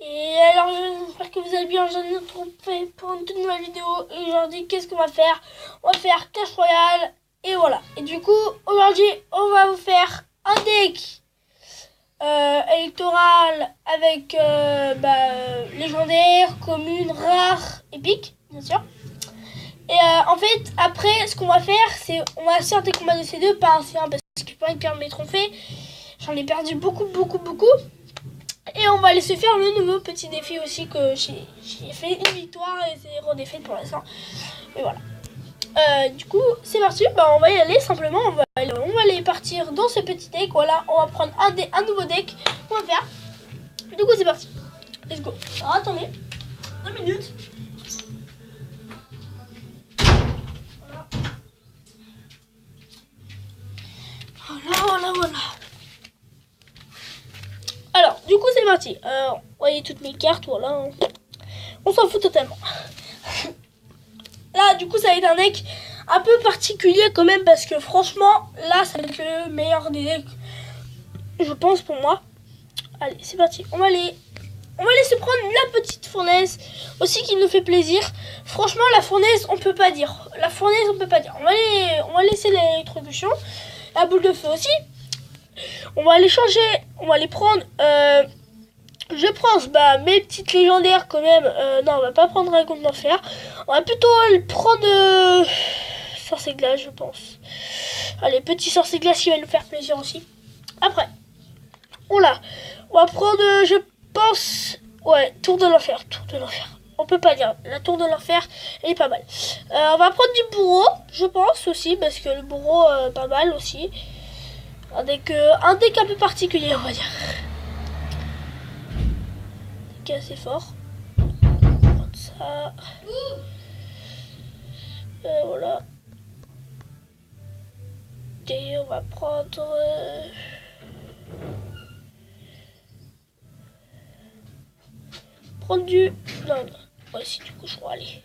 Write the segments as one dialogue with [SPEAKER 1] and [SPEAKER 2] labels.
[SPEAKER 1] Et alors j'espère que vous allez bien, je nous retrouve pour une toute nouvelle vidéo. Et aujourd'hui qu'est-ce qu'on va faire? On va faire Clash Royale. Et voilà. Et du coup aujourd'hui on va vous faire un deck électoral avec légendaire, commune, rare, épique bien sûr. Et en fait après ce qu'on va faire c'est on va faire des combats de C2 pas un C1 parce qu'il faut perdre mes trophées. J'en ai perdu beaucoup. Et on va aller se faire le nouveau petit défi aussi que j'ai fait une victoire et 0 défaite pour l'instant. Et voilà. Du coup, c'est parti. On va y aller simplement. On va aller partir dans ce petit deck. Voilà, on va prendre un nouveau deck. On va faire. Du coup, c'est parti. Let's go. Alors, attendez. 2 minutes. Voilà. Alors, du coup, c'est parti. Vous voyez toutes mes cartes, voilà. On s'en fout totalement. Là, du coup, ça va être un deck un peu particulier quand même parce que franchement, là, ça va être le meilleur des decks, je pense, pour moi. Allez, c'est parti. On va aller se prendre la petite fournaise aussi qui nous fait plaisir. Franchement, la fournaise, on peut pas dire. On va laisser l'électrocution. La boule de feu aussi. On va aller changer. On va aller prendre... je pense mes petites légendaires quand même. Non, on va pas prendre Dragon d'Enfer. On va plutôt prendre Sorcier Glace, je pense. Allez, petit Sorcier Glace qui va nous faire plaisir aussi. Après, on va prendre, je pense, ouais, Tour de l'Enfer. On peut pas dire. La Tour de l'Enfer, elle est pas mal. On va prendre du bourreau, je pense aussi, parce que le bourreau, pas mal aussi. Un deck un peu particulier, on va dire. Qui est assez fort. Comme ça. Voilà. Et on va prendre... du... Non. Ouais, si, du coup, je crois aller.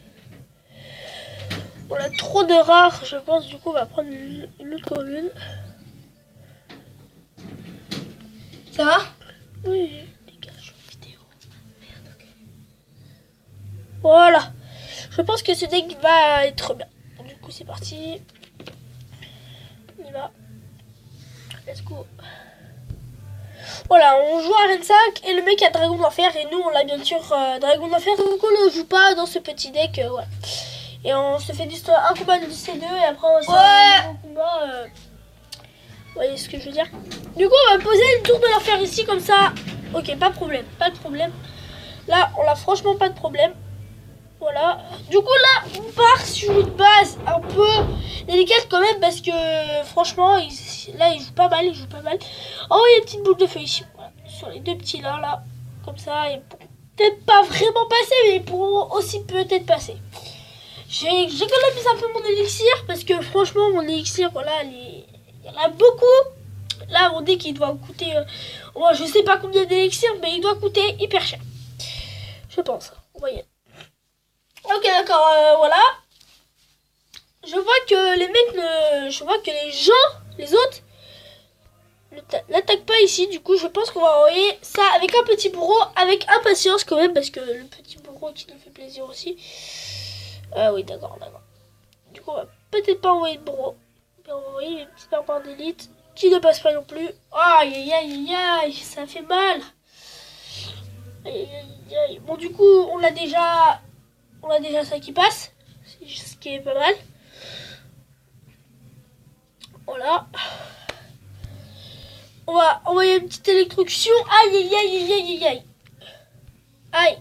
[SPEAKER 1] On a trop de rares, je pense. Du coup, on va prendre une autre commune. Ça va? Oui, dégage vidéo. Merde, ok. Voilà. Je pense que ce deck va être bien. Du coup, c'est parti. On y va. Let's go. Voilà, on joue à Reine 5 et le mec a Dragon d'Enfer et nous on a bien sûr Dragon d'Enfer, donc on ne joue pas dans ce petit deck. Voilà. Et on se fait juste un combat de C2 et après on se fait un combat. Vous voyez ce que je veux dire? Du coup, on va poser une tour de l'enfer ici comme ça. Ok, pas de problème. Là, on a franchement pas de problème. Voilà. Du coup, là, on part sur une base un peu délicate quand même parce que franchement, là, il joue pas mal. Oh, il y a une petite boule de feu ici. Voilà. Sur les deux petits là. Comme ça, et pour peut-être pas vraiment passer, mais pour aussi peut-être passer. J'économise un peu mon élixir parce que franchement, mon élixir, voilà, il y en a beaucoup. Là, on dit qu'il doit coûter... je sais pas combien d'élixir, mais il doit coûter hyper cher. Je pense. Vous voyez. Ok, d'accord, voilà. Je vois que les mecs je vois que les gens, les autres, n'attaquent pas ici. Du coup, je pense qu'on va envoyer ça avec un petit bourreau, avec impatience quand même, parce que le petit bourreau qui nous fait plaisir aussi. Oui, d'accord. Du coup, on va peut-être pas envoyer le bourreau. Mais on va envoyer les petits barbares d'élite qui ne passent pas non plus. Aïe, ça fait mal. Aïe. Bon, du coup, on a déjà ça qui passe, ce qui est pas mal. Voilà. On va envoyer une petite électrocution. Aïe.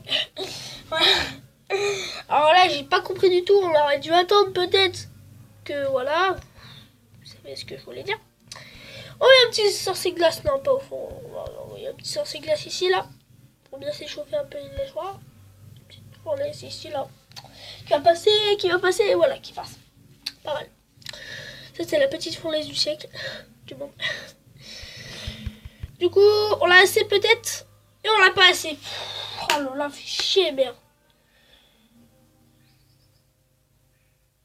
[SPEAKER 1] Alors là, j'ai pas compris du tout. On aurait dû attendre peut-être que voilà. Vous savez ce que je voulais dire. Oh, il y a un petit sorcier glace. Non, pas au fond. Il y a un petit sorcier glace ici, là. Pour bien s'échauffer un peu les joies. Petite fournaise ici, là. Qui va passer, voilà, qui passe. Pas mal. Ça, c'est la petite fournaise du siècle. Du monde. Du coup, on l'a assez peut-être. Et on l'a pas assez. Oh là, fait chier, merde.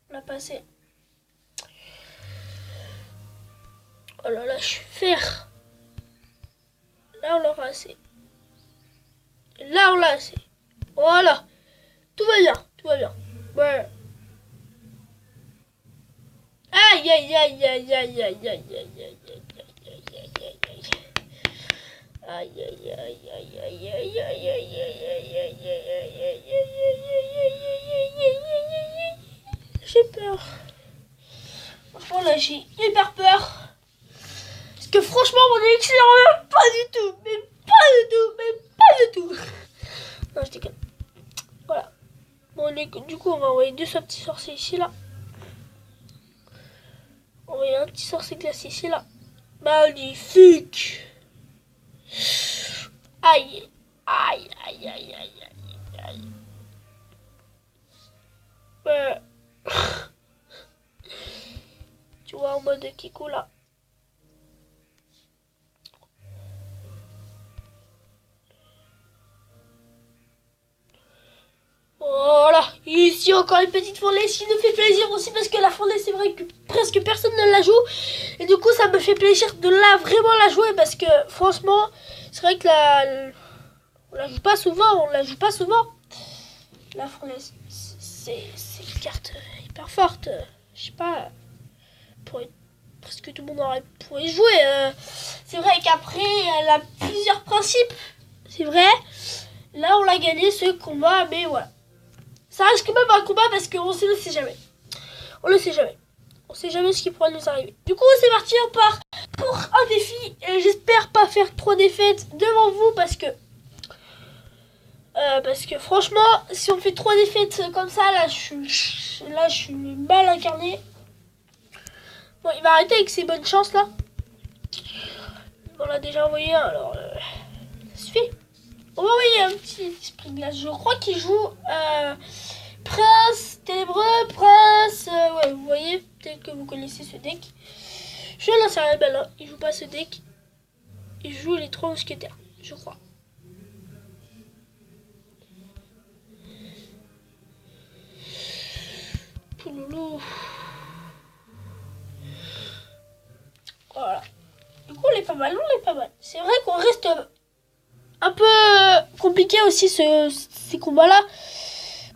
[SPEAKER 1] On l'a pas assez. Oh là, je suis fer. Là, on l'aura assez. Et là, on l'a assez. Voilà. Tout va bien. Tout va bien. Ouais. Aïe, aïe, aïe, aïe, aïe, aïe, aïe, aïe, aïe, aïe, aïe, aïe. Aïe aïe aïe aïe aïe aïe aïe aïe aïe aïe aïe aïe. J'ai peur. Franchement là j'ai hyper peur. Parce que franchement mon élection pas du tout. Mais pas du tout. Mais pas du tout. Non je déconne. Voilà. Bon du coup on va envoyer deux petits sorciers ici là. On va envoyer un petit sorcier glacé ici là. Magnifique. Aïe, aïe, aïe, aïe, aïe, aïe, aïe. Tu vois en mode Kikou là. Voilà, ici encore une petite fournaise qui nous fait plaisir aussi parce que la fournaise c'est vrai que presque personne ne la joue et du coup ça me fait plaisir de vraiment la jouer parce que franchement c'est vrai que on la joue pas souvent, la fournaise c'est une carte hyper forte, je sais pas, presque tout le monde pourrait jouer, c'est vrai qu'après elle a plusieurs principes, c'est vrai, là on l'a gagné ce combat mais voilà. Ça reste quand même un combat parce qu'on ne sait jamais. On ne sait jamais. On sait jamais ce qui pourrait nous arriver. Du coup, c'est parti, on part pour un défi. J'espère pas faire trop défaites devant vous parce que franchement, si on fait 3 défaites comme ça, là, je suis mal incarné. Bon, il va arrêter avec ses bonnes chances là. On l'a déjà envoyé un, alors ça suffit. On va envoyer un petit esprit de glace. Je crois qu'il joue Prince ténébreux, Prince. Ouais, vous voyez, peut-être que vous connaissez ce deck. Je lance un rebelle, hein. Il joue pas ce deck. Il joue les 3 mousquetaires, je crois. Pouloulou. Voilà. Du coup, on est pas mal, C'est vrai qu'on reste un peu compliqué aussi ces combats-là.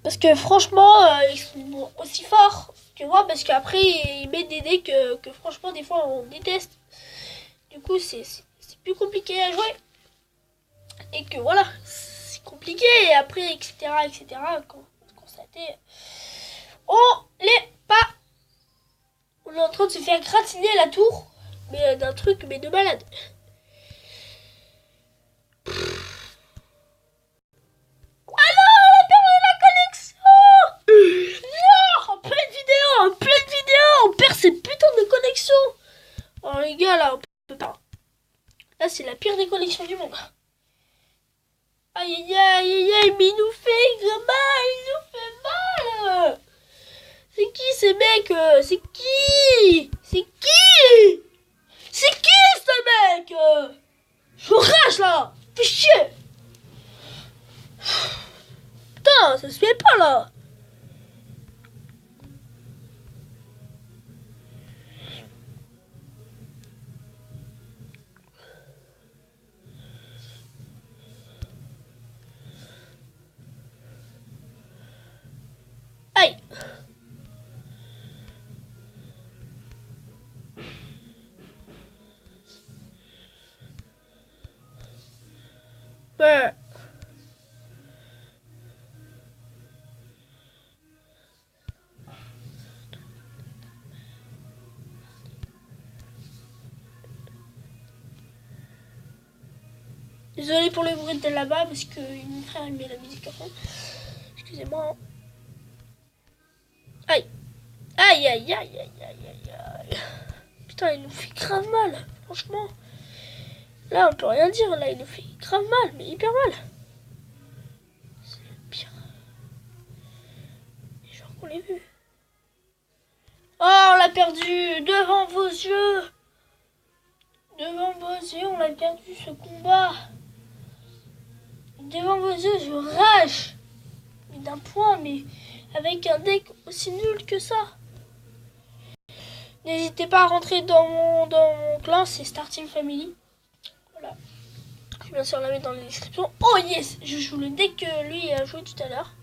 [SPEAKER 1] Parce que franchement, ils sont aussi forts que moi. Parce qu'après, ils mettent des decks que franchement, des fois, on déteste. Du coup, c'est plus compliqué à jouer. Et que voilà, c'est compliqué. Et après, etc. Quand on constater, on l'est pas. On est en train de se faire gratiner la tour. Mais d'un truc, mais de malade. On perd cette putain de connexion. Oh les gars là, on peut pas. Là c'est la pire des connexions du monde. Aïe aïe aïe aïe aïe, mais il nous fait mal, C'est qui ces mecs? C'est qui ce mec? Je rage là. Fais chier. Putain, ça se fait pas là. Aïe. Ouais. Désolé pour le bruit de là-bas parce que mon frère il met la musique à fond. Excusez-moi. Aïe. Aïe aïe aïe aïe aïe aïe aïe. Putain, il nous fait grave mal, franchement. Là, on peut rien dire, là, il nous fait grave mal, mais hyper mal. C'est le pire. Les gens qu'on l'ait vu. Oh, on l'a perdu devant vos yeux. Devant vos yeux, on a perdu ce combat. Devant vos yeux, je rage. Mais d'un point, mais avec un deck aussi nul que ça. N'hésitez pas à rentrer dans mon clan, c'est Star Team Family. Voilà. Je bien sûr la mettre dans la description. Oh yes, je joue le deck que lui a joué tout à l'heure.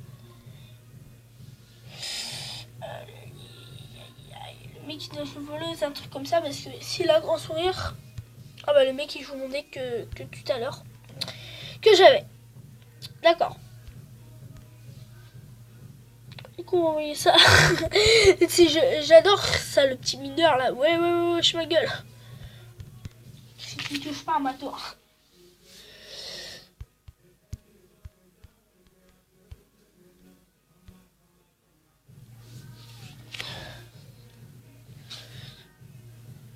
[SPEAKER 1] Le mec qui doit se voler, c'est un truc comme ça, parce que s'il a un grand sourire, ah bah le mec il joue mon deck que tout à l'heure, que j'avais. D'accord. Du coup on va envoyer ça. J'adore ça, le petit mineur là. Ouais, je ma gueule. Si tu touches pas à ma tour.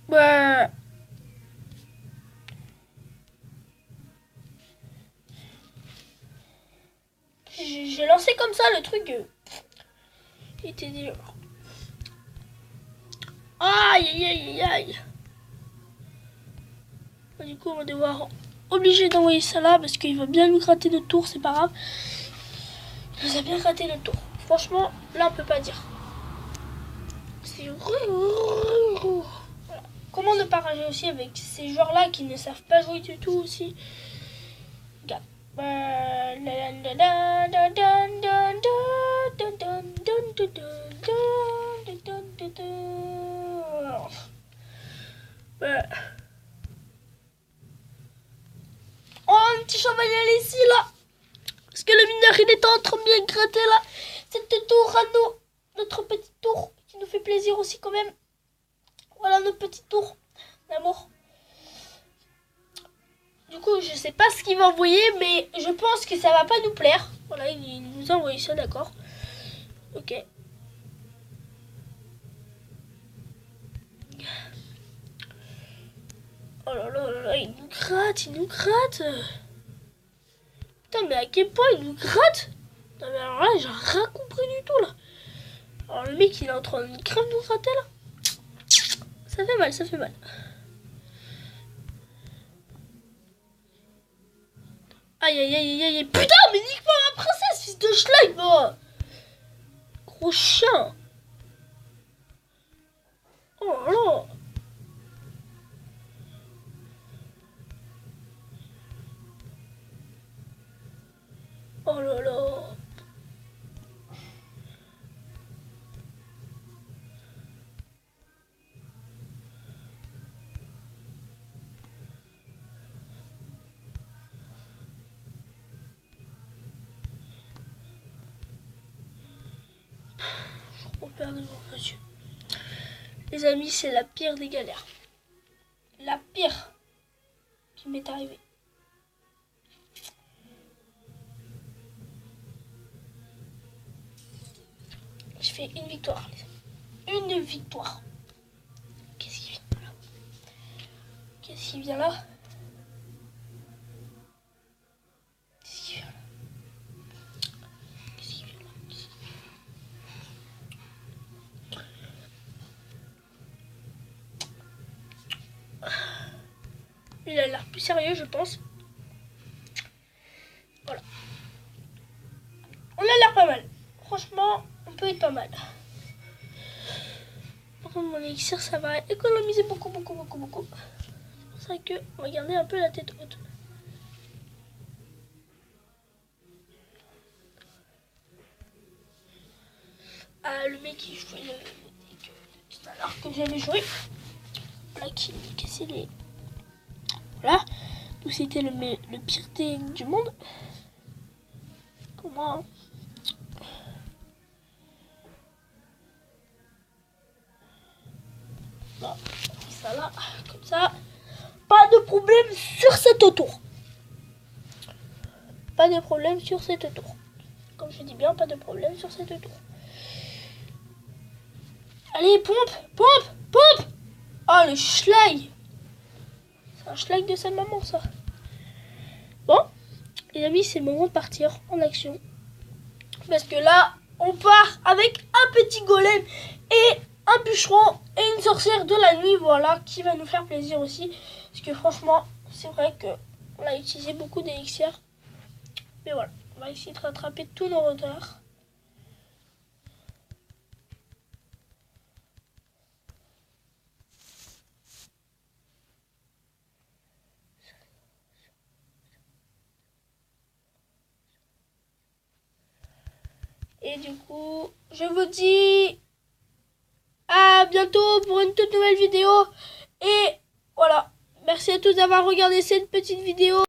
[SPEAKER 1] Bah... J'ai lancé comme ça le truc. Il était dur. Aïe. Du coup, on va devoir obligé d'envoyer ça là parce qu'il va bien nous gratter notre tour, c'est pas grave. Il nous a bien gratté notre tour. Franchement, là, on peut pas dire. C'est... Voilà. Comment ne pas rager aussi avec ces joueurs-là qui ne savent pas jouer du tout aussi. Regarde. Oh, un petit chevalier ici, là. Parce que le mineur, il est en train de bien gratter, là. Cette tour à nous. Notre petite tour, qui nous fait plaisir aussi, quand même. Voilà, notre petite tour d'amour. Du coup, je sais pas ce qu'il va envoyer, mais je pense que ça va pas nous plaire. Voilà, il nous a envoyé ça, d'accord. Ok. Oh là, il nous gratte. Putain, mais à quel point il nous gratte? Non, mais alors là, j'ai rien compris du tout, là. Alors, le mec, il est en train de crème nous gratter, là. Ça fait mal. Aïe. Putain, mais nique-moi ma princesse, fils de schlag, moi. Gros chien. Oh là. Oh là là. Mon père de mon monsieur. Les amis, c'est la pire des galères. La pire qui m'est arrivée. J'ai fait une victoire, les amis. Une victoire. Qu'est-ce qui vient là? Qu'est-ce qui vient là? Il a l'air plus sérieux, je pense. Voilà. On a l'air pas mal. Franchement, on peut être pas mal. Par contre, mon élixir, ça va économiser beaucoup. C'est pour ça qu'on va garder un peu la tête haute. Ah, le mec qui jouait le deck tout à l'heure que j'avais joué. Voilà, qui cassait les... Voilà. Donc c'était le pire deck du monde. Pour moi, hein. Bon, ça là, comme ça. Pas de problème sur cette tour. Pas de problème sur cette tour. Comme je dis bien, pas de problème sur cette tour. Allez, pompe. Oh, le schlag. C'est un schlag de sa maman, ça. Bon, les amis, c'est le moment de partir en action. Parce que là, on part avec un petit golem et un bûcheron et une sorcière de la nuit, voilà, qui va nous faire plaisir aussi. Parce que franchement, c'est vrai qu'on a utilisé beaucoup d'élixirs. Mais voilà, on va essayer de rattraper tous nos retards. Et du coup, je vous dis à bientôt pour une toute nouvelle vidéo. Et voilà, merci à tous d'avoir regardé cette petite vidéo.